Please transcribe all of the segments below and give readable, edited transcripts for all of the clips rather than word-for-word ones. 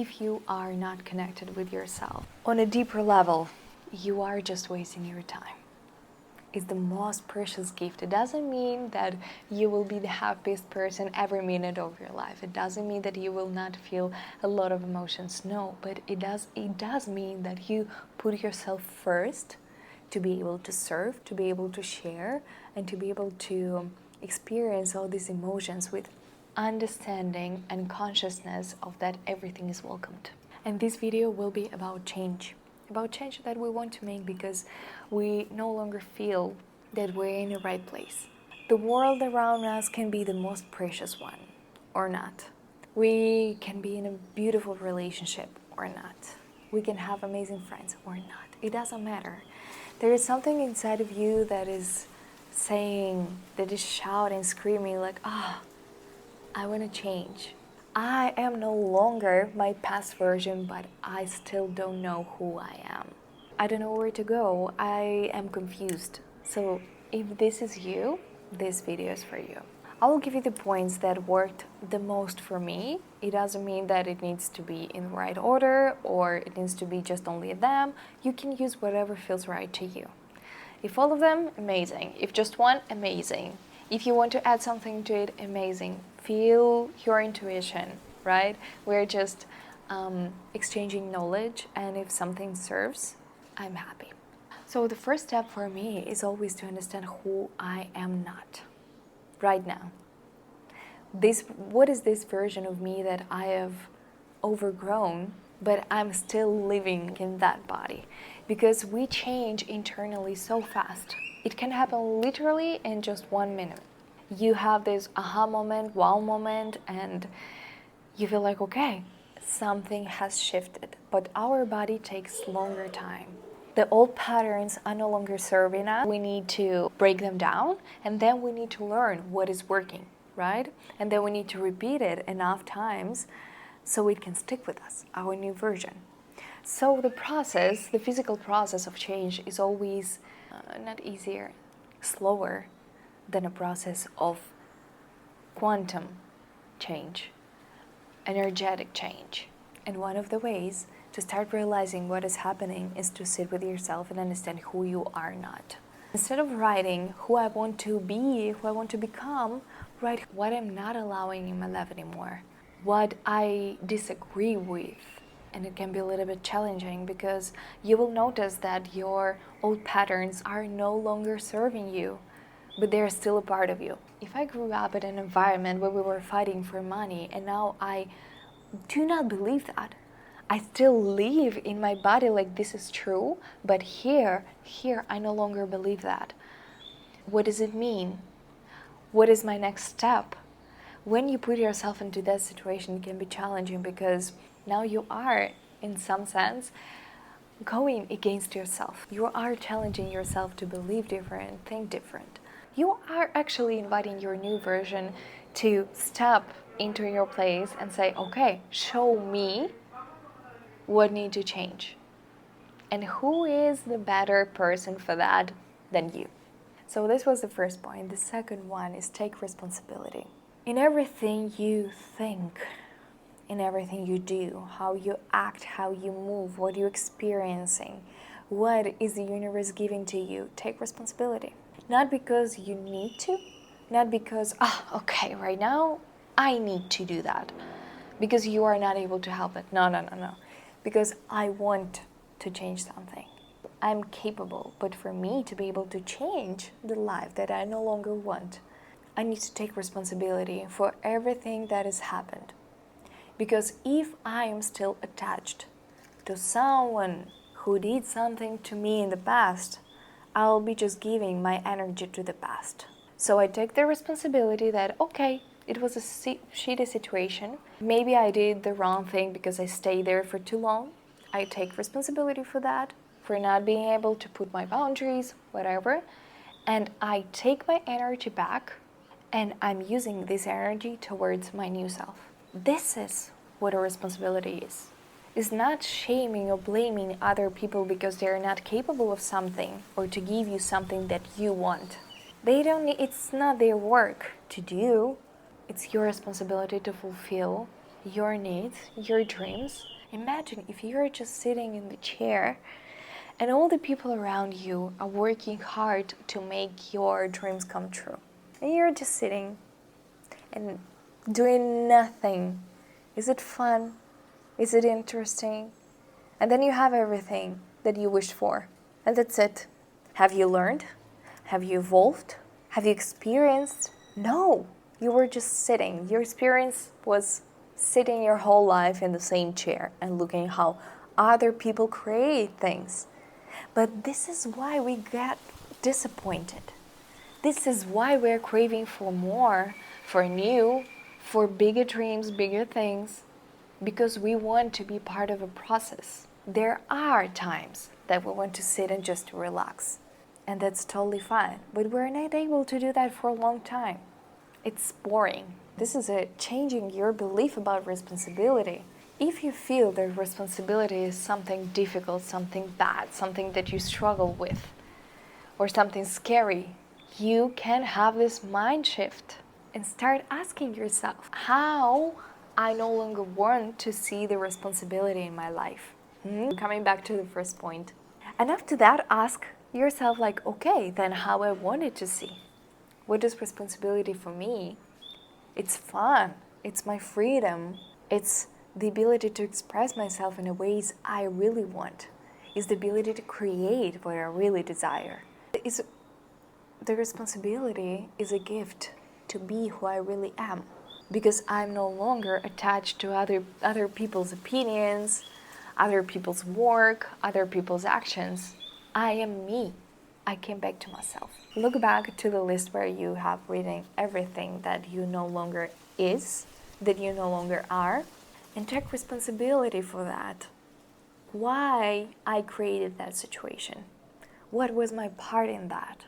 if you are not connected with yourself on a deeper level, you are just wasting your time. It's the most precious gift. It doesn't mean that you will be the happiest person every minute of your life. It doesn't mean that you will not feel a lot of emotions. No, but it does mean that you put yourself first to be able to serve, to be able to share, and to be able to experience all these emotions with understanding and consciousness of that everything is welcomed. And this video will be about change that we want to make because we no longer feel that we're in the right place. The world around us can be the most precious one or not. We can be in a beautiful relationship or not. We can have amazing friends or not. It doesn't matter. There is something inside of you that is saying, that is shouting, screaming like, I want to change. I am no longer my past version, but I still don't know who I am. I don't know where to go. I am confused. So if this is you, this video is for you. I will give you the points that worked the most for me. It doesn't mean that it needs to be in the right order or it needs to be just only them. You can use whatever feels right to you. If all of them, amazing. If just one, amazing. If you want to add something to it, amazing. Feel your intuition, right? We're just exchanging knowledge, and if something serves, I'm happy. So the first step for me is always to understand who I am not right now. What is this version of me that I have overgrown, but I'm still living in that body? Because we change internally so fast. It can happen literally in just 1 minute. You have this aha moment, wow moment, and you feel like, okay, something has shifted. But our body takes longer time. The old patterns are no longer serving us. We need to break them down, and then we need to learn what is working, right? And then we need to repeat it enough times so it can stick with us, our new version. So the process, the physical process of change is always not easier, slower than a process of quantum change, energetic change. And one of the ways to start realizing what is happening is to sit with yourself and understand who you are not. Instead of writing who I want to be, who I want to become, write what I'm not allowing in my life anymore, what I disagree with. And it can be a little bit challenging because you will notice that your old patterns are no longer serving you, but they're still a part of you. If I grew up in an environment where we were fighting for money and now I do not believe that, I still live in my body like this is true, but here I no longer believe that. What does it mean? What is my next step? When you put yourself into that situation, it can be challenging because now you are, in some sense, going against yourself. You are challenging yourself to believe different, think different. You are actually inviting your new version to step into your place and say, okay, show me what needs to change. And who is the better person for that than you? So this was the first point. The second one is take responsibility. In everything you think, in everything you do, how you act, how you move, what you're experiencing, what is the universe giving to you, take responsibility. Not because you need to, not because, okay, right now I need to do that, because you are not able to help it. No. Because I want to change something. I'm capable, but for me to be able to change the life that I no longer want, I need to take responsibility for everything that has happened. Because if I am still attached to someone who did something to me in the past, I'll be just giving my energy to the past. So I take the responsibility that, okay, it was a shitty situation. Maybe I did the wrong thing because I stayed there for too long. I take responsibility for that, for not being able to put my boundaries, whatever. And I take my energy back and I'm using this energy towards my new self. This is what a responsibility is. It's not shaming or blaming other people because they're not capable of something or to give you something that you want. It's not their work to do. It's your responsibility to fulfill your needs, your dreams. Imagine if you're just sitting in the chair and all the people around you are working hard to make your dreams come true. And you're just sitting and doing nothing. Is it fun? Is it interesting? And then you have everything that you wished for. And that's it. Have you learned? Have you evolved? Have you experienced? No. You were just sitting. Your experience was sitting your whole life in the same chair and looking how other people create things. But this is why we get disappointed. This is why we're craving for more, for new, for bigger dreams, bigger things, because we want to be part of a process. There are times that we want to sit and just relax, and that's totally fine, but we're not able to do that for a long time. It's boring. This is a changing your belief about responsibility. If you feel that responsibility is something difficult, something bad, something that you struggle with, or something scary, you can have this mind shift and start asking yourself, how I no longer want to see the responsibility in my life. Coming back to the first point. And after that, ask yourself like, okay, then how I want it to see. What is responsibility for me? It's fun. It's my freedom. It's the ability to express myself in the ways I really want. It's the ability to create what I really desire. The responsibility is a gift to be who I really am. Because I'm no longer attached to other people's opinions, other people's work, other people's actions. I am me. I came back to myself. Look back to the list where you have written everything that you no longer is, that you no longer are, and take responsibility for that. Why I created that situation? What was my part in that?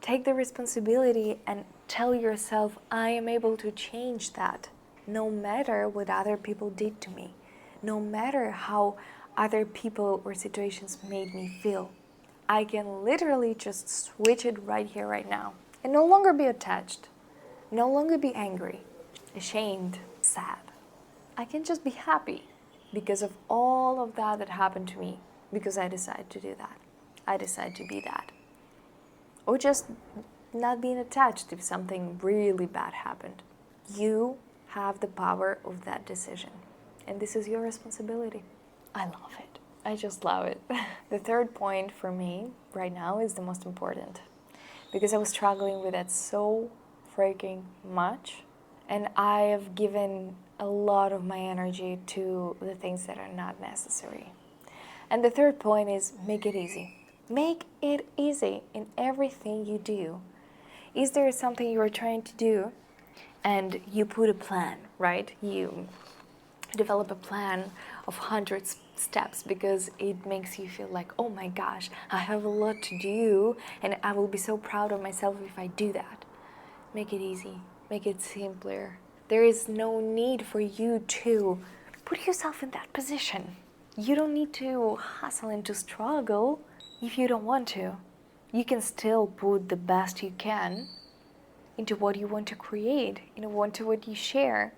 Take the responsibility and tell yourself, I am able to change that, no matter what other people did to me, no matter how other people or situations made me feel. I can literally just switch it right here, right now, and no longer be attached, no longer be angry, ashamed, sad. I can just be happy because of all of that happened to me, because I decided to do that. I decided to be that. Or just not being attached if something really bad happened. You have the power of that decision, and this is your responsibility. I love it. I just love it. The third point for me right now is the most important, because I was struggling with that so freaking much, and I have given a lot of my energy to the things that are not necessary. And the third point is make it easy. Make it easy in everything you do. Is there something you are trying to do and you put a plan, right? You develop a plan of hundreds steps because it makes you feel like, oh my gosh, I have a lot to do and I will be so proud of myself if I do that. Make it easy. Make it simpler. There is no need for you to put yourself in that position. You don't need to hustle and to struggle if you don't want to. You can still put the best you can into what you want to create, into what you share.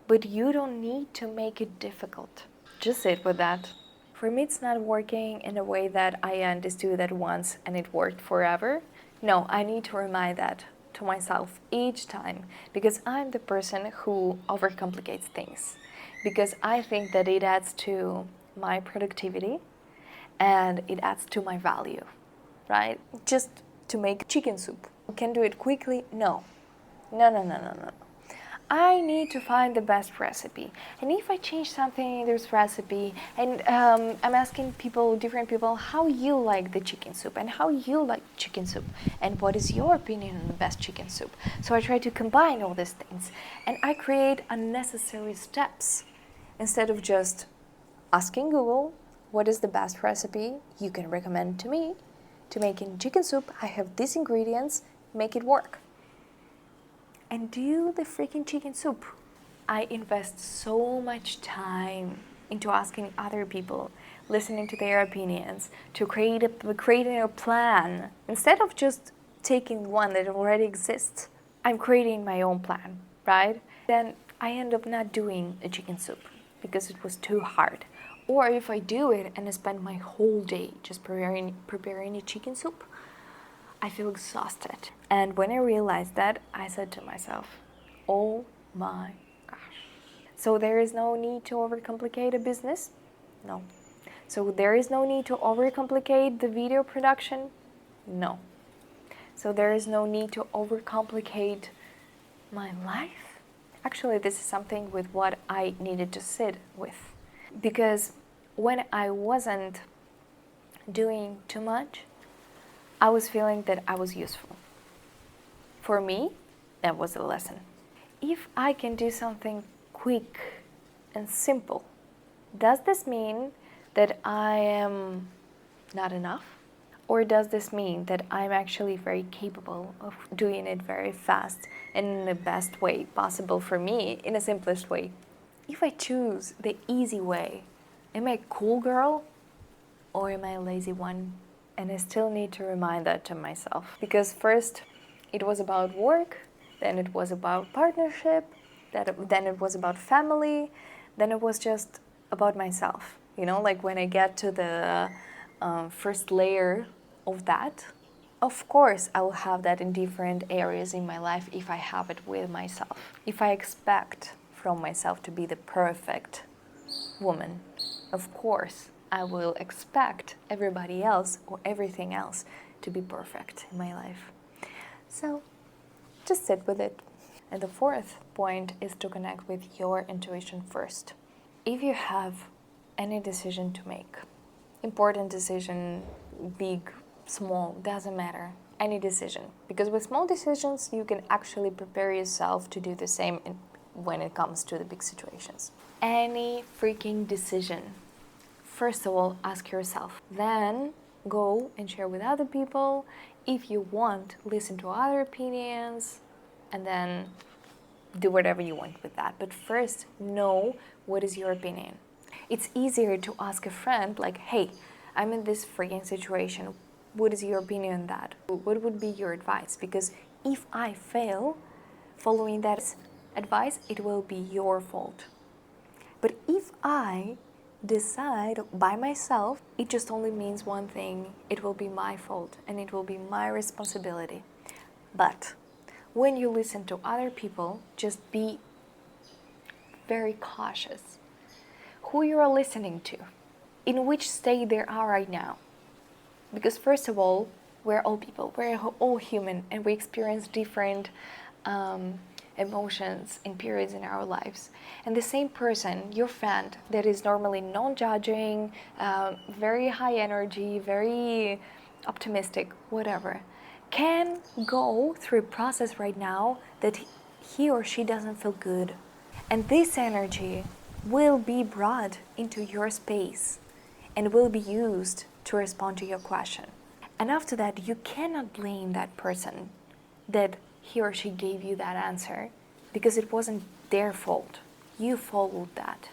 But you don't need to make it difficult. Just sit with that. For me, it's not working in a way that I understood that once and it worked forever. No, I need to remind that to myself each time, because I'm the person who overcomplicates things. Because I think that it adds to my productivity and it adds to my value, right? Just to make chicken soup. Can do it quickly? No. No. I need to find the best recipe. And if I change something in this recipe, and I'm asking different people, how you like the chicken soup and how you like chicken soup and what is your opinion on the best chicken soup. So I try to combine all these things and I create unnecessary steps instead of just asking Google, what is the best recipe you can recommend to me to make in chicken soup? I have these ingredients, make it work. And do the freaking chicken soup. I invest so much time into asking other people, listening to their opinions, to creating a plan. Instead of just taking one that already exists, I'm creating my own plan, right? Then I end up not doing a chicken soup because it was too hard. Or if I do it and I spend my whole day just preparing a chicken soup, I feel exhausted. And when I realized that, I said to myself, oh my gosh. So there is no need to overcomplicate a business? No. So there is no need to overcomplicate the video production? No. So there is no need to overcomplicate my life? Actually, this is something with what I needed to sit with. Because when I wasn't doing too much, I was feeling that I was useful. For me, that was a lesson. If I can do something quick and simple, does this mean that I am not enough? Or does this mean that I'm actually very capable of doing it very fast and in the best way possible for me, in the simplest way? If I choose the easy way, am I a cool girl or am I a lazy one? And I still need to remind that to myself. Because first it was about work, then it was about partnership, then it was about family, then it was just about myself. You know, like when I get to the first layer of that, of course I will have that in different areas in my life if I have it with myself. If I expect from myself to be the perfect woman, of course I will expect everybody else or everything else to be perfect in my life. So just sit with it. And the fourth point is to connect with your intuition first. If you have any decision to make, important decision, big, small, doesn't matter, any decision. Because with small decisions, you can actually prepare yourself to do the same when it comes to the big situations. Any freaking decision. First of all, ask yourself. Then go and share with other people. If you want, listen to other opinions, and then do whatever you want with that. But first, know what is your opinion. It's easier to ask a friend, like, hey, I'm in this freaking situation. What is your opinion on that? What would be your advice? Because if I fail following that advice, it will be your fault. But if I decide by myself, it just only means one thing. It will be my fault and it will be my responsibility. But when you listen to other people, just be very cautious. Who you are listening to, in which state they are right now. Because first of all, we're all people, we're all human, and we experience different emotions and periods in our lives. And the same person, your friend, that is normally non-judging, very high energy, very optimistic, whatever, can go through a process right now that he or she doesn't feel good. And this energy will be brought into your space and will be used to respond to your question. And after that, you cannot blame that person that he or she gave you that answer because it wasn't their fault. You followed that.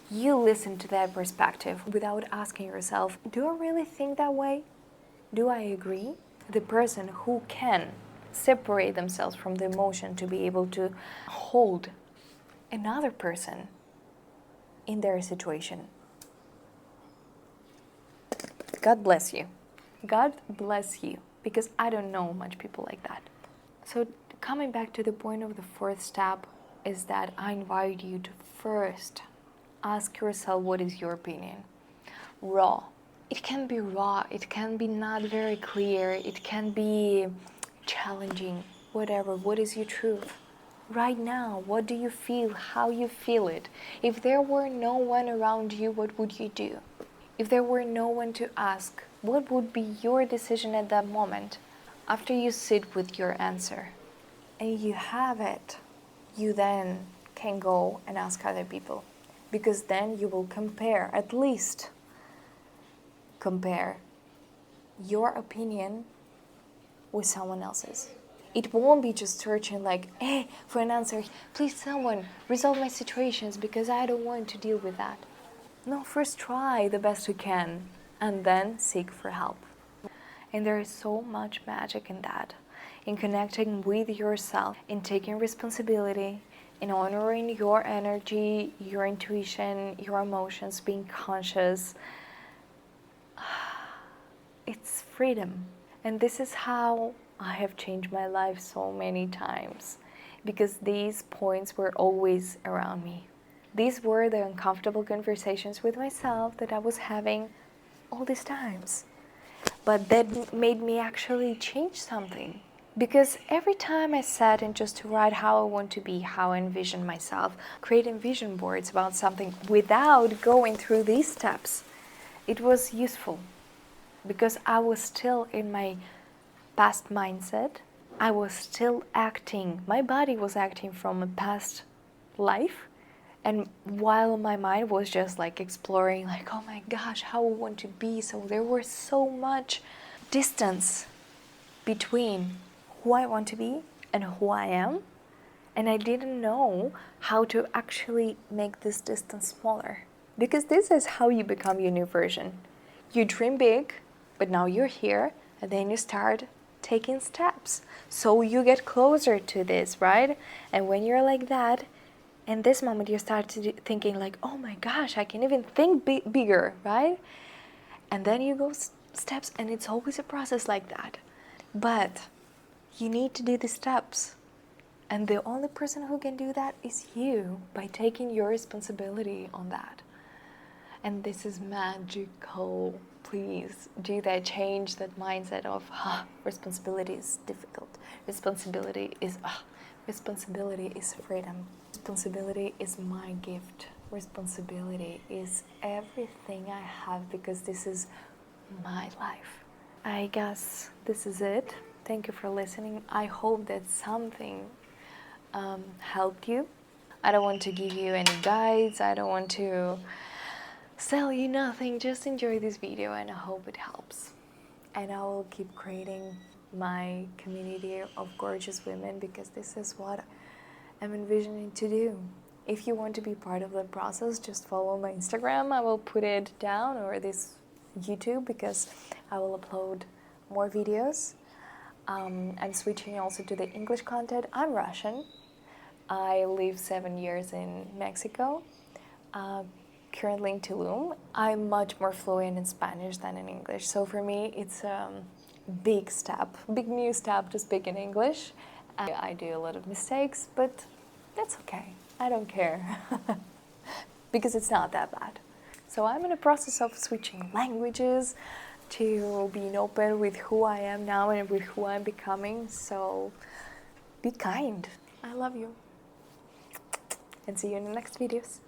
You listened to that perspective without asking yourself, do I really think that way? Do I agree? The person who can separate themselves from the emotion to be able to hold another person in their situation. God bless you. God bless you, because I don't know much people like that. So coming back to the point of the fourth step is that I invite you to first ask yourself, what is your opinion? Raw. It can be raw, it can be not very clear, it can be challenging, whatever. What is your truth? Right now, what do you feel? How you feel it? If there were no one around you, what would you do? If there were no one to ask, what would be your decision at that moment? After you sit with your answer and you have it, you then can go and ask other people, because then you will compare, at least compare your opinion with someone else's. It won't be just searching like, hey, for an answer, please someone resolve my situations because I don't want to deal with that. No, first try the best you can and then seek for help. And there is so much magic in that, in connecting with yourself, in taking responsibility, in honoring your energy, your intuition, your emotions, being conscious. It's freedom. And this is how I have changed my life so many times, because these points were always around me. These were the uncomfortable conversations with myself that I was having all these times. But that made me actually change something. Because every time I sat and just to write how I want to be, how I envision myself, creating vision boards about something without going through these steps, it was useful. Because I was still in my past mindset. I was still acting. My body was acting from a past life. And while my mind was just like exploring, like, oh my gosh, how I want to be. So there was so much distance between who I want to be and who I am. And I didn't know how to actually make this distance smaller. Because this is how you become your new version. You dream big, but now you're here, and then you start taking steps. So you get closer to this, right? And when you're like that, in this moment you start thinking like, oh my gosh, I can even think bigger, right? And then you go steps, and it's always a process like that. But you need to do the steps. And the only person who can do that is you, by taking your responsibility on that. And this is magical. Please do that. Change that mindset of responsibility is difficult. Responsibility is freedom. Responsibility is my gift. Responsibility is everything I have, because this is my life. I guess this is it. Thank you for listening. I hope that something helped you. I don't want to give you any guides. I don't want to sell you nothing. Just enjoy this video, and I hope it helps. And I will keep creating my community of gorgeous women, because this is what I'm envisioning to do. If you want to be part of the process, just follow my Instagram. I will put it down, or this YouTube, because I will upload more videos. I'm switching also to the English content. I'm Russian. I lived 7 years in Mexico, currently in Tulum. I'm much more fluent in Spanish than in English. So for me, it's a big new step to speak in English. I do a lot of mistakes, but that's okay. I don't care because it's not that bad. So I'm in a process of switching languages, to being open with who I am now and with who I'm becoming. So be kind. I love you. And see you in the next videos.